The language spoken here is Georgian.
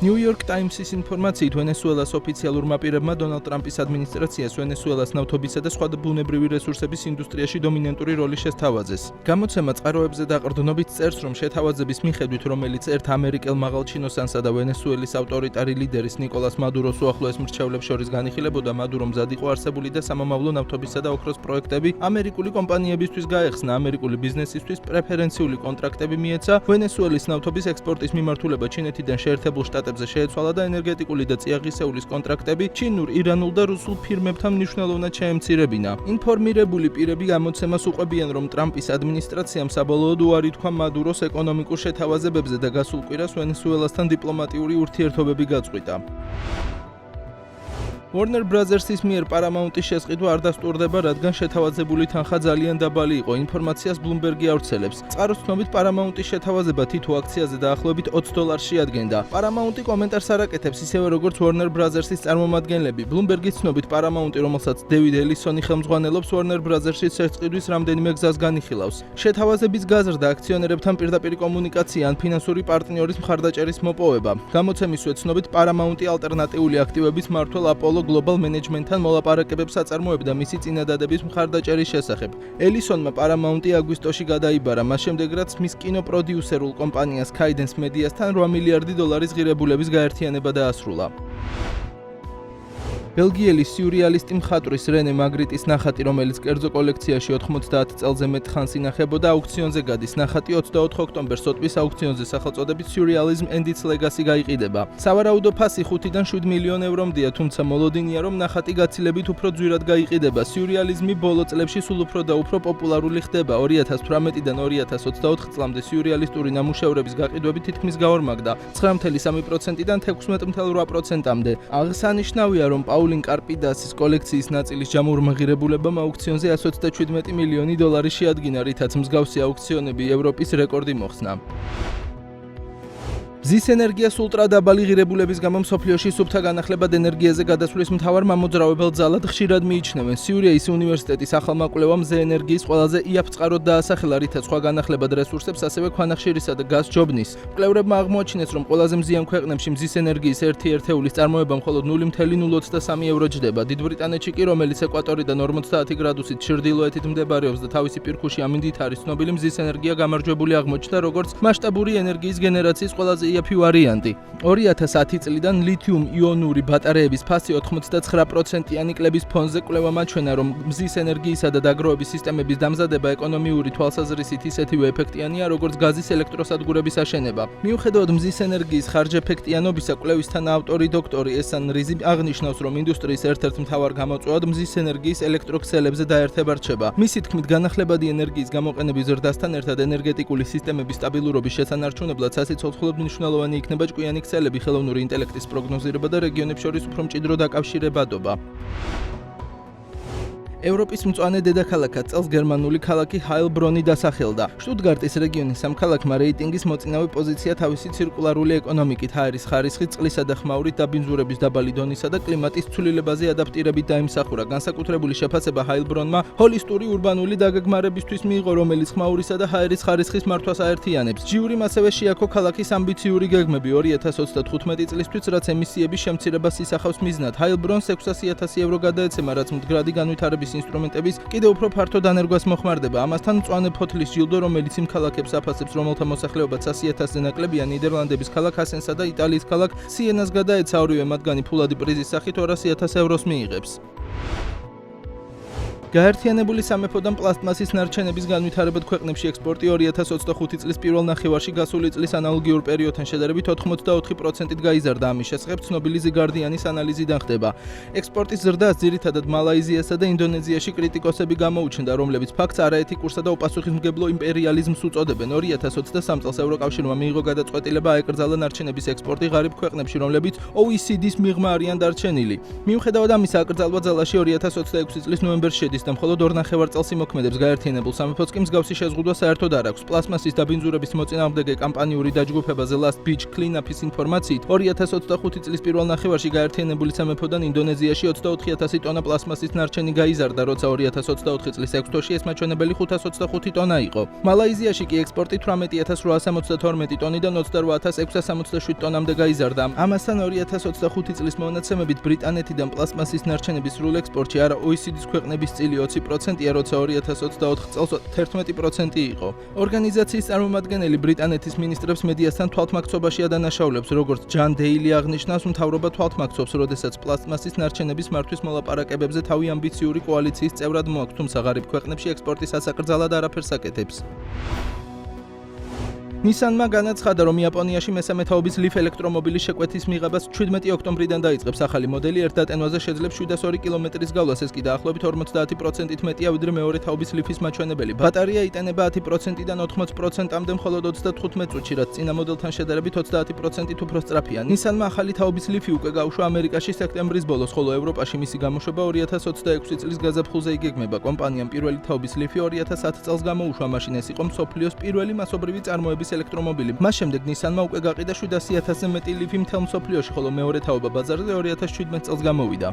New York Times-ის ინფორმაციით, ვენესუელას ოფიციალურმა პირებმა დონალდ ტრამპის ადმინისტრაციას ვენესუელას ნავთობისა და სხვა ბუნებრივი რესურსების ინდუსტრიაში დომინანტური როლი შესთავაზეს. გამოცემა წყაროებზე დაყრდნობით წერს, რომ შეთავაზების მიხედვით, რომელიც ერთ ამერიკელ მაღალჩინოსანსა და ვენესუელის ავტორიტარი ლიდერის ნიკოლას მადუროს უახლოეს მრჩევლებს შორის განიხილებოდა, მადურო მზად იყო არსებული და სამომავლო ნავთობისა და ოქროს პროექტები ამერიკული კომპანიებისთვის გაეხსნა, ამერიკული ბიზნესისთვის პრეფერენციული კონტრაქტები მიეცა, ვენესუელის ნავთობის ექსპორტის მიმართულება ჩინეთიდან შეერთებულ შტატებზე შეეცვალა და ენერგეტიკული და წიაღისეულის კონტრაქტები ჩინურ, ირანულ და რუსულ ფირმებთან მნიშვნელოვნად შეემცირებინა. ინფორმირებული პირები გამოცემას უყვებიან, რომ ტრამპის ადმინისტრაციამ საბოლოოდ უარი თქვა მადუროს ეკონომიკურ შეთავაზებებზე და გასულ კვირას ვენესუელასთან დიპლომატიური ურთიერთობები გაწყვიტა. Warner Brothers-ის მიერ Paramount-ის შესყიდვა არ დასტურდება, რადგან შეთავაზებული თანხა ძალიან დაბალი იყო, ინფორმაციას Bloomberg-ი ავრცელებს. წყაროს ცნობით Paramount-ის შეთავაზება თითო აქციაზე დაახლოებით $20 შეადგენდა. Paramount-ი კომენტარს არ აკეთებს, ისევე როგორც Warner Brothers-ის წარმომადგენლები. Bloomberg-ის ცნობით Paramount-ი, რომელსაც David Ellison ხელმძღვანელობს, Warner Brothers-ის შესყიდვის რამდენიმე გზას განიხილავს. შეთავაზების გაზრდა, აქციონერებთან პირდაპირ კომუნიკაცია ან ფინანსური პარტნიორის მხარდაჭერის მოპოვება. გამოცემისვე ცნობით Paramount-ი ალტერნატიული აქტივების მმართველ Apollo Global Management-თან მოლაპარაკებებს აწარმოებდა მისი წინადადების მხარდაჭერის შესახებ. ელისონმა Paramount-ი აგვისტოში გადაიბარა, მას შემდეგ რაც მის კინოპროდიუსერულ კომპანია Skydance Media-სთან $8 მილიარდი ღირებულების გაერთიანება დაასრულა. ბელგიელი სიურეალისტი მხატვრის რენე მაგრიტის ნახატი, რომელიც კერძო კოლექციაში 90 წელზე მეტ ხანს ინახებოდა, აუქციონზე გადის. ნახატი 24 ოქტომბერს ოტვის აუქციონზე სახელწოდებით Surrealism and its Legacy გაიყიდება. სავარაუდო ფასი 5-დან 7 მილიონ ევრომდია, თუმცა მოლოდინია, რომ ნახატი გაცილებით უფრო ძვირად გაიყიდება. სიურეალიზმი ბოლო წლებში სულ უფრო და უფრო პოპულარული ხდება. 2018-დან 2024 წლამდე სიურეალისტური ნამუშევრების გაყიდვები თითქმის გაორმაგდა 9.3%-დან 16.8%-მდე. აღსანიშნავია, რომ Paulin Karpidas's კოლექციის ნაწილის ჯამურმა ღირებულებამ აუქციონზე $117 მილიონი შეადგინა, რითაც მსგავსი აუქციონები ევროპის რეკორდი მოხსნა. მზის ენერგიას ულტრადაბალი ღირებულების გამო მსოფლიოში სუფთა განახლებად ენერგიაზე გადასვლის მთავარ მამოძრავებელ ძალად ხშირად მიიჩნევენ. სიურეის უნივერსიტეტის ახალმა კვლევამ მზე ენერგიის ყველაზე იაფწყაროდ დაასახელა, რითაც სხვა განახლებად რესურსებს, ასევე ქვანახშირისა და გაზს ჯობნის. მკვლევრებმა აღმოაჩინეს, რომ ყველაზე მზიან ქვეყნებში მზის ენერგიის 1 ერთეულის წარმოება მხოლოდ 0.023 евро ჯდება. დიდ ბრიტანეთში კი, რომელიც ეკვატორიდან 50 გრადუსით ჩრდილოეთით მდებარეობს და თავისი პირქუში ამინდით არის ცნობილი, მზის ენერგია გამარჯვებული აღმოჩნდა, როგორც მასშტაბური ენერგიის გენერაციის ყველაზე იაფი ვარიანტი. 2010 წლიდან ლითიუმ-იონური ბატარეების ფასი 99%-იანი კლების ფონზე კვლევამ აჩვენა, რომ მზის ენერგიისა და დაგროვების სისტემების დამზადება ეკონომიური თვალსაზრისით ისეთივე ეფექტიანია, როგორც გაზის ელექტროსადგურების აშენება. მიუხედავად მზის ენერგიის ხარჯეფექტიანობისა, კვლევის თანაავტორი დოქტორი ესან რიზი აღნიშნავს, რომ ინდუსტრიის ერთ-ერთ მთავარ გამოწვევად მზის ენერგიის ელექტროქსელებზე დაერთება რჩება. მისი თქმით, განახლებადი ენერგიის გამოყენების ზრდასთან ერთად ენერგეტიკული სისტემების სტაბილურობის შესანარჩუნებლად სასიცოცხლოდ მნიშვნელოვანი იქნება ჭკვიანი ქსელები, ხელოვნური ინტელექტის პროგნოზირება და რეგიონებს შორის უფრო მჭიდრო დაკავშირებადობა. ევროპის მწვანე დედაქალაქად წელს გერმანული ქალაქი ჰაილბრონი დასახელდა. შტუტგარტის რეგიონის ამ ქალაქმა რეიტინგის მოწინავე პოზიცია თავისი ცირკულარული ეკონომიკით, ჰაერის ხარისხით, წყლისა და ხმაურით, დაბინძურების დაბალი დონისა და კლიმატის ცვლილებაზე ადაპტირებით დაიმსახურა. განსაკუთრებული შეფასება ჰაილბრონმა ჰოლისტური ურბანული დაგეგმარებისთვის მიიღო, რომელიც ხმაურისა და ჰაერის ხარისხის მართვას აერთიანებს. ჯიურიმ ასევე შეაქო ქალაქის ამბიციური გეგმები 2035 წლისთვის, რაც ემისიების შემცირებას ისახავს მიზნად. ჰაილბრონს 600,000 евро გადაეცემა, რაც მდგრადი განვითარების ინსტრუმენტების კიდევ უფრო ფართო დანერგვას მოხმარდება. ამასთან მწვანე ფოთლის ჯილდო, რომელიც იმ ქალაქებს აფასებს, რომელთა მოსახლეობა 100,000-ზე ნაკლებია, ნიდერლანდების ქალაქ ასენსა და იტალიის ქალაქ სიენას გადაეცა, ორივე მათგანი ფულადი პრიზის სახით 200,000 ევროს მიიღებს. გაერთიანებული სამეფოდან პლასტმასის ნარჩენების განვითარებად ქვეყნებში ექსპორტი 2025 წლის პირველ ნახევარში გასული წლის ანალოგიურ პერიოდთან შედარებით 84%-ით გაიზარდა. ამის შესახებ ცნობილი The Guardian-ის ანალიზიდან ხდება. ექსპორტის ზრდას ძირითადად მალაიზიასა და ინდონეზიაში კრიტიკოსები გამოუჩნდა, რომლებიც ფაქტს არაეთიკურსა და უპასუხისმგებლო იმპერიალიზმს უწოდებენ. 2023 წელს ევროკავშირმა მიიღო გადაწყვეტილება აეკრძალა ნარჩენების ექსპორტი ღარიბ ქვეყნებში, რომლებიც OECD-ის მიღმა არიან დარჩენილი. მიუხედავად ამისა, აკრძალვა ძალაში 2026 წლის ნოემბერში შედის და მხოლოდ 2.5 წელს იმოქმედებს გაერთიანებულ სამეფოც კი მსგავსი შეზღუდვა საერთოდ არ აქვს. პლასმასის დაბინძურების მოწინააღმდეგე კამპანიური დაჯგუფება The Last Beach Cleanup-ის ინფორმაციით 2025 წლის პირველ ნახევარში გაერთიანებული სამეფოდან ინდონეზიაში 24,000 ტონა პლასმასის ნარჩენი გაიზარდა, როცა 2024 წლის 6 თვეში ეს მაჩვენებელი 525 ტონა იყო. მალაიზიაში კი ექსპორტი 18,872 ტონიდან 28,667 ტონამდე გაიზარდა. ამასთან 2025 წლის მონაცემებით ბრიტანეთიდან პლასმასის ნარჩენების სრულ ექსპორტში არა OECD-ის ქვეყნების წილი 20%-ია, როცა 2024 წელს 11% იყო. ორგანიზაციის წარმომადგენელი ბრიტანეთის მინისტრებს მედიასთან თვალთმაქცობაში ადანაშაულებს, როგორც ჯან დეილი აღნიშნავს, მთავრობა თვალთმაქცობს, როდესაც პლასმასის ნარჩენების მართვის მოლაპარაკებებზე თავი ამბიციური კოალიციის წევრად მოაქვს, თუმცა ღარიბ ქვეყნებში ექსპორტის ასაკრძალად არაფერს აკეთებს. Nissan-მა განაცხადა, რომ იაპონიაში მესამე თაობის Leaf ელექტრომობილის შეკვეთის მიღებას 17 ოქტომბრიდან დაიწყებს. ახალი მოდელი ერთ დატენვაზე შეძლებს 702 კილომეტრის გავლას, ეს კი დაახლოებით 50%-ით მეტია, ვიდრე მეორე თაობის Leaf-ის მაჩვენებელი. ბატარეა იტანება 10%-დან 80%-მდე მხოლოდ 35 წუთში, რაც წინა მოდელთან შედარებით 30%-ით უფრო სწრაფია. Nissan-მა ახალი თაობის Leaf უკვე გაუშვა ამერიკაში სექტემბრის ბოლოს, ხოლო ევროპაში მისი გამოშვება 2026 წლის გაზაფხულზე იგეგმება. კომპანიამ პირველი თაობის Leaf 2010 წელს გამოუშვა, მაშინ ეს იყო მსოფლიოს პირველი მასობრივი წარმოების ელექტრომობილი. მას შემდეგ Nissan-მა უკვე გაყიდა 700,000-ზე მეტი Leaf მთელ მსოფლიოში, ხოლო მეორე თაობა ბაზარზე 2017 წელს გამოვიდა.